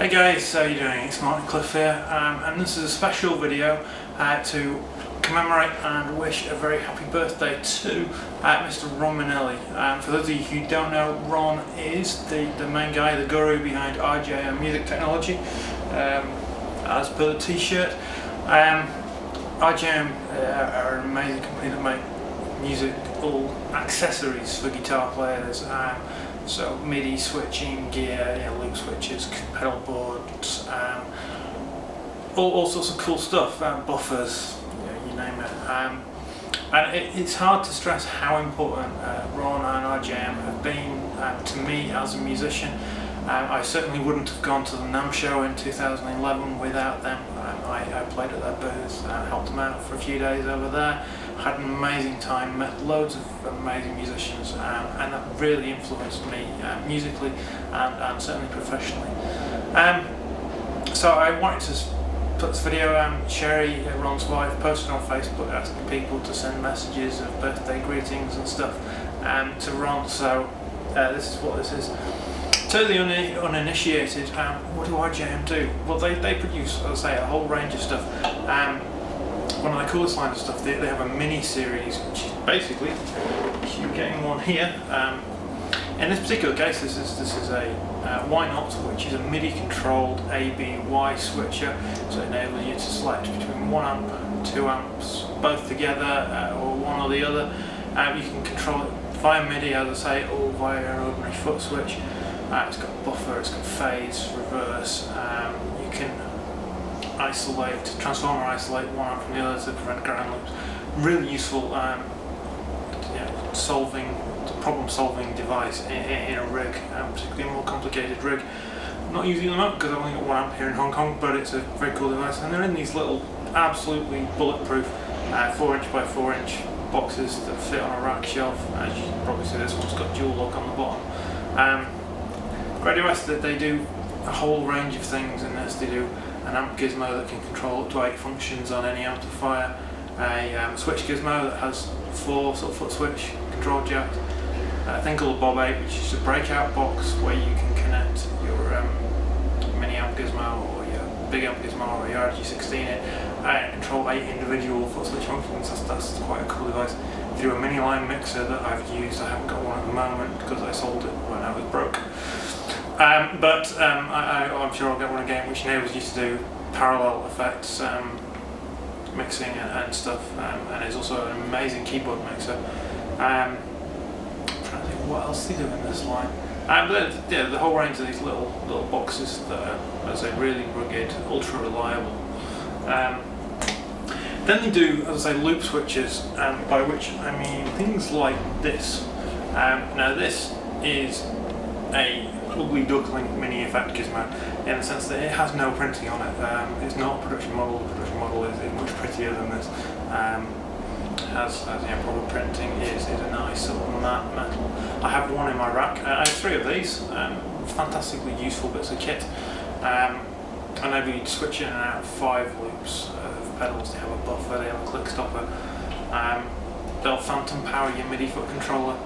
Hey guys, how are you doing? It's Martin Cliffe here, and this is a special video to commemorate and wish a very happy birthday to Mr. Ron Menelli. For those of you who don't know, Ron is the main guy, the guru behind RJM music technology, as per the t-shirt. RJM are an amazing company that make musical accessories for guitar players. So MIDI switching gear, loop switches, pedal boards, all sorts of cool stuff, buffers, you name it. And it's hard to stress how important Ron and RJM have been to me as a musician. I certainly wouldn't have gone to the NAMM show in 2011 without them. I played at their booth, helped them out for a few days over there, had an amazing time, met loads of amazing musicians, and that really influenced me musically and certainly professionally. So I wanted to put this video, Sherry, Ron's wife, posted on Facebook asking people to send messages of birthday greetings and stuff to Ron, so this is what this is. Totally uninitiated, what do RJM do? Well, they produce, as I say, a whole range of stuff. One of the coolest lines of stuff, they have a mini series, which is basically, you're getting one here. In this particular case, this is a Why Not, which is a MIDI controlled A-B-Y switcher, so it enables you to select between 1 amp and 2 amps, both together or one or the other. You can control it via MIDI, as I say, or via an ordinary foot switch. It's got a buffer, it's got phase, reverse, you can transform or isolate one amp from the other to prevent ground loops. Really useful problem solving device in a rig, particularly a more complicated rig. I'm not using them up because I've only got 1 amp here in Hong Kong, but it's a very cool device, and they're in these little absolutely bulletproof 4" by 4" boxes that fit on a rack shelf. As you can probably see, this one's got dual lock on the bottom. Great device that they do a whole range of things in this. They do an amp gizmo that can control up to 8 functions on any amplifier, a switch gizmo that has 4 sort of foot switch control jacks, a thing called a Bob 8, which is a breakout box where you can connect your mini amp gizmo or your big amp gizmo or your RG16 in and control 8 individual foot switch functions. That's quite a cool device. They do a mini line mixer that I've used. I haven't got one at the moment because I sold it when I was broke. But I'm sure I'll get one again, which enables you to do parallel effects, mixing and stuff, and is also an amazing keyboard mixer. I'm trying to think what else they do in this line. But the whole range of these little boxes that are, as I say, really rugged, ultra reliable. Then they do, as I say, loop switches, by which I mean things like this. Now this is a ugly duckling mini effect gizmo in the sense that it has no printing on it. It's not a production model. The production model is much prettier than this. Has proper printing. Is a nice sort of matte metal. I have one in my rack. I have 3 of these. Fantastically useful bits of kit. Enable you to switch in and out of 5 loops of pedals. They have a buffer. They have a click stopper. They'll phantom power your MIDI foot controller.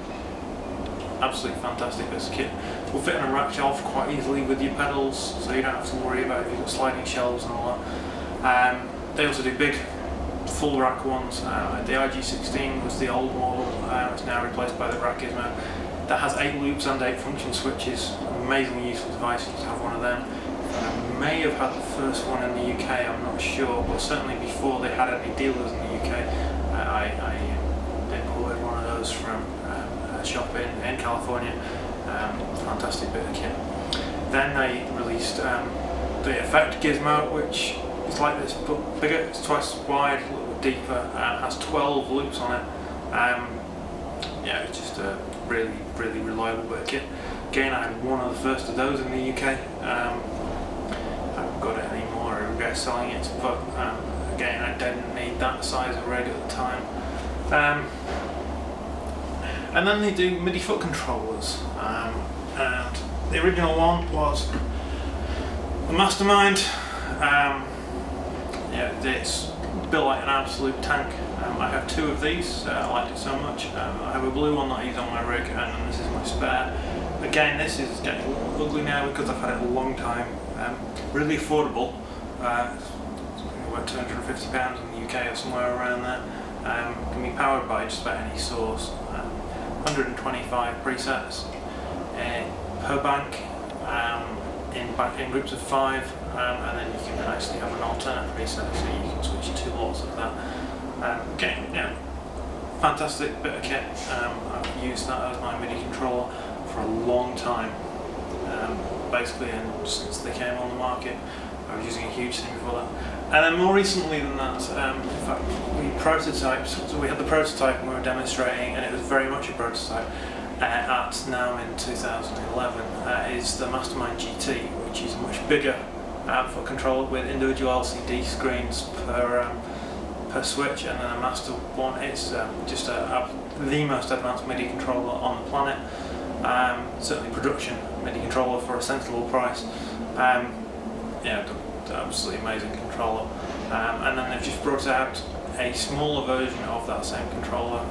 Absolutely fantastic bits of kit. Will fit on a rack shelf quite easily with your pedals, so you don't have to worry about if you've got sliding shelves and all that. They also do big full rack ones. The RG16 was the old model, it's now replaced by the rack gizmo. That has 8 loops and 8 function switches. Amazingly useful device to have one of them. I may have had the first one in the UK, I'm not sure, but certainly before they had any dealers in the UK, I imported one of those from shop in California. Fantastic bit of kit. Then they released the effect gizmo, which is like this but bigger. It's twice as wide, a little bit deeper, has 12 loops on it. It's just a really reliable bit of kit. Again, I had one of the first of those in the UK. I haven't got it anymore. I regret selling it, but again, I didn't need that size of rig at the time. And then they do MIDI foot controllers, and the original one was the Mastermind. It's built like an absolute tank. I have 2 of these. I liked it so much. I have a blue one that I use on my rig, and then this is my spare. Again, this is getting a little ugly now because I've had it a long time. Really affordable. It's about £250 in the UK or somewhere around there. Can be powered by just about any source. 125 presets per bank, in groups of 5, and then you can actually have an alternate preset, so you can switch 2 lots of that. Again, fantastic bit of kit. I've used that as my MIDI controller for a long time, basically, and since they came on the market. I was using a huge thing before that. And then more recently than that, in fact, we prototyped, so we had the prototype and we were demonstrating, and it was very much a prototype, at NAMM in 2011, is the Mastermind GT, which is a much bigger output controller with individual LCD screens per switch, and then a Master one. It's just the most advanced MIDI controller on the planet, certainly production MIDI controller for a sensible price. Absolutely amazing controller, and then they've just brought out a smaller version of that same controller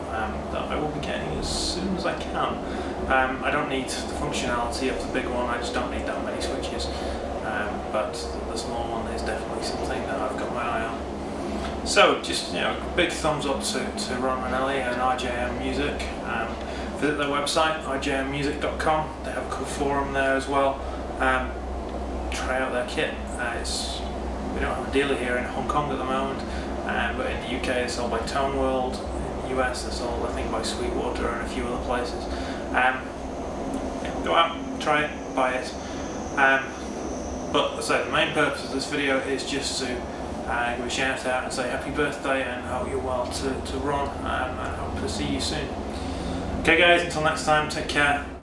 that I will be getting as soon as I can. I don't need the functionality of the big one, I just don't need that many switches, but the small one is definitely something that I've got my eye on. So just big thumbs up to Ron Menelli and RJM Music. Visit their website, rjmmusic.com. They have a cool forum there as well. Try out their kit. We don't have a dealer here in Hong Kong at the moment, but in the UK it's sold by Tone World. In the US they're sold, I think, by Sweetwater and a few other places. Go out, try it, buy it. But as I say, the main purpose of this video is just to give a shout out and say happy birthday and hope you're well to Ron, and I hope to see you soon. Okay guys, until next time, take care.